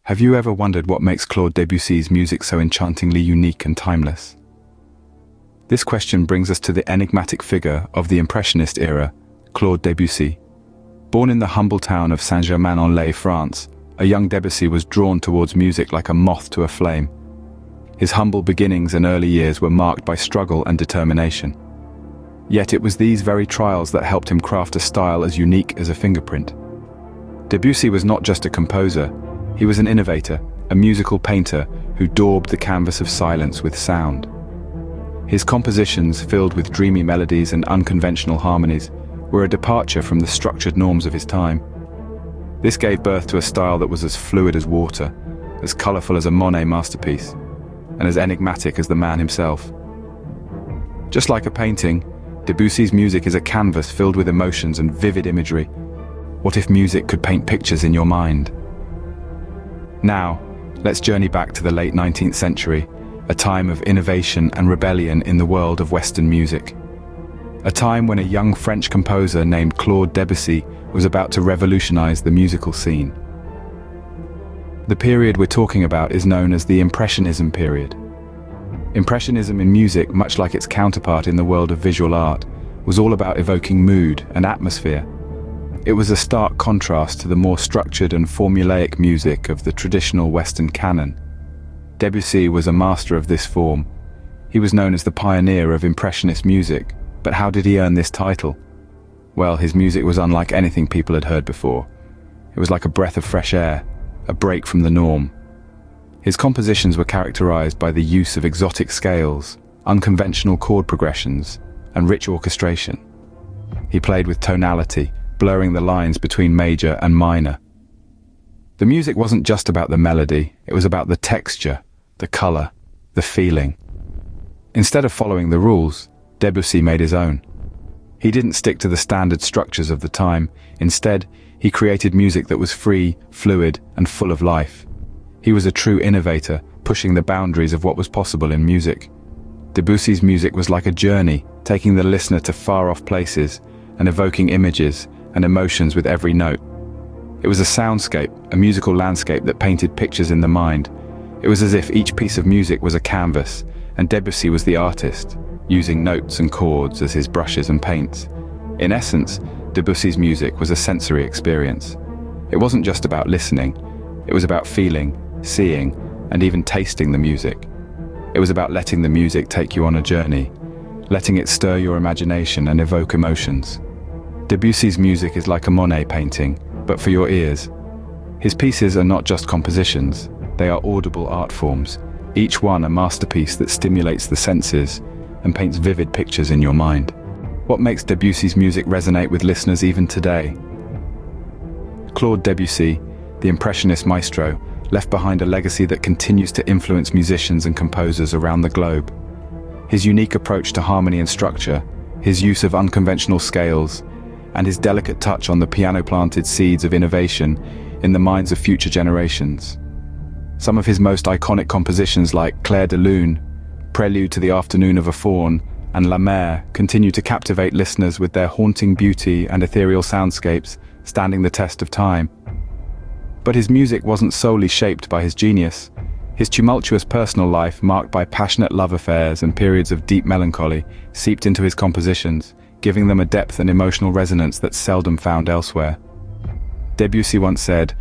Have you ever wondered what makes Claude Debussy's music so enchantingly unique and timeless? This question brings us to the enigmatic figure of the Impressionist era, Claude Debussy. Born in the humble town of Saint-Germain-en-Laye, France, a young Debussy was drawn towards music like a moth to a flame. His humble beginnings and early years were marked by struggle and determination. Yet it was these very trials that helped him craft a style as unique as a fingerprint. Debussy was not just a composer, he was an innovator, a musical painter who daubed the canvas of silence with sound. His compositions, filled with dreamy melodies and unconventional harmonies, were a departure from the structured norms of his time. This gave birth to a style that was as fluid as water, as colorful as a Monet masterpiece, and as enigmatic as the man himself. Just like a painting, Debussy's music is a canvas filled with emotions and vivid imagery. What if music could paint pictures in your mind? Now, let's journey back to the late 19th century, a time of innovation and rebellion in the world of Western music. A time when a young French composer named Claude Debussy was about to revolutionize the musical scene. The period we're talking about is known as the Impressionism period. Impressionism in music, much like its counterpart in the world of visual art, was all about evoking mood and atmosphere. It was a stark contrast to the more structured and formulaic music of the traditional Western canon. Debussy was a master of this form. He was known as the pioneer of Impressionist music, but how did he earn this title? Well, his music was unlike anything people had heard before. It was like a breath of fresh air, a break from the norm. His compositions were characterized by the use of exotic scales, unconventional chord progressions, and rich orchestration. He played with tonality, blurring the lines between major and minor. The music wasn't just about the melody, it was about the texture, the color, the feeling. Instead of following the rules, Debussy made his own. He didn't stick to the standard structures of the time. Instead, he created music that was free, fluid, and full of life. He was a true innovator, pushing the boundaries of what was possible in music. Debussy's music was like a journey, taking the listener to far-off places and evoking images and emotions with every note. It was a soundscape, a musical landscape that painted pictures in the mind. It was as if each piece of music was a canvas, and Debussy was the artist, using notes and chords as his brushes and paints. In essence, Debussy's music was a sensory experience. It wasn't just about listening, it was about feeling, seeing, and even tasting the music. It was about letting the music take you on a journey, letting it stir your imagination and evoke emotions. Debussy's music is like a Monet painting, but for your ears. His pieces are not just compositions, they are audible art forms, each one a masterpiece that stimulates the senses and paints vivid pictures in your mind. What makes Debussy's music resonate with listeners even today? Claude Debussy, the Impressionist Maestro, left behind a legacy that continues to influence musicians and composers around the globe. His unique approach to harmony and structure, his use of unconventional scales, and his delicate touch on the piano planted seeds of innovation in the minds of future generations. Some of his most iconic compositions like Clair de Lune, Prelude to the Afternoon of a Faun, and La Mer continue to captivate listeners with their haunting beauty and ethereal soundscapes, standing the test of time. But his music wasn't solely shaped by his genius. His tumultuous personal life, marked by passionate love affairs and periods of deep melancholy, seeped into his compositions, giving them a depth and emotional resonance that's seldom found elsewhere. Debussy once said,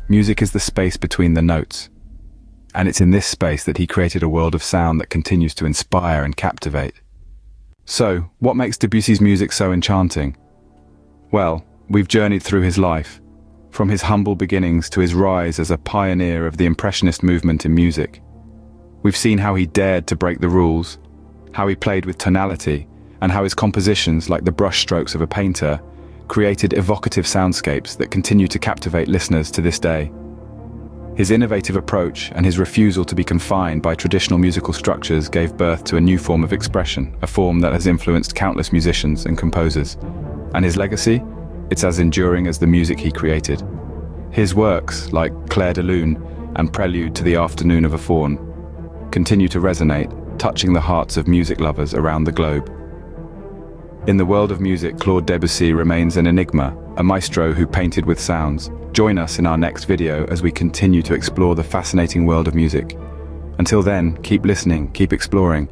"Music is the space between the notes." And it's in this space that he created a world of sound that continues to inspire and captivate. So, what makes Debussy's music so enchanting? Well, we've journeyed through his life, from his humble beginnings to his rise as a pioneer of the Impressionist movement in music. We've seen how he dared to break the rules, how he played with tonality, and how his compositions, like the brushstrokes of a painter, created evocative soundscapes that continue to captivate listeners to this day. His innovative approach and his refusal to be confined by traditional musical structures gave birth to a new form of expression, a form that has influenced countless musicians and composers. And his legacy? It's as enduring as the music he created. His works, like Clair de Lune and Prelude to the Afternoon of a Faun, continue to resonate, touching the hearts of music lovers around the globe. In the world of music, Claude Debussy remains an enigma, a maestro who painted with sounds. Join us in our next video as we continue to explore the fascinating world of music. Until then, keep listening, keep exploring,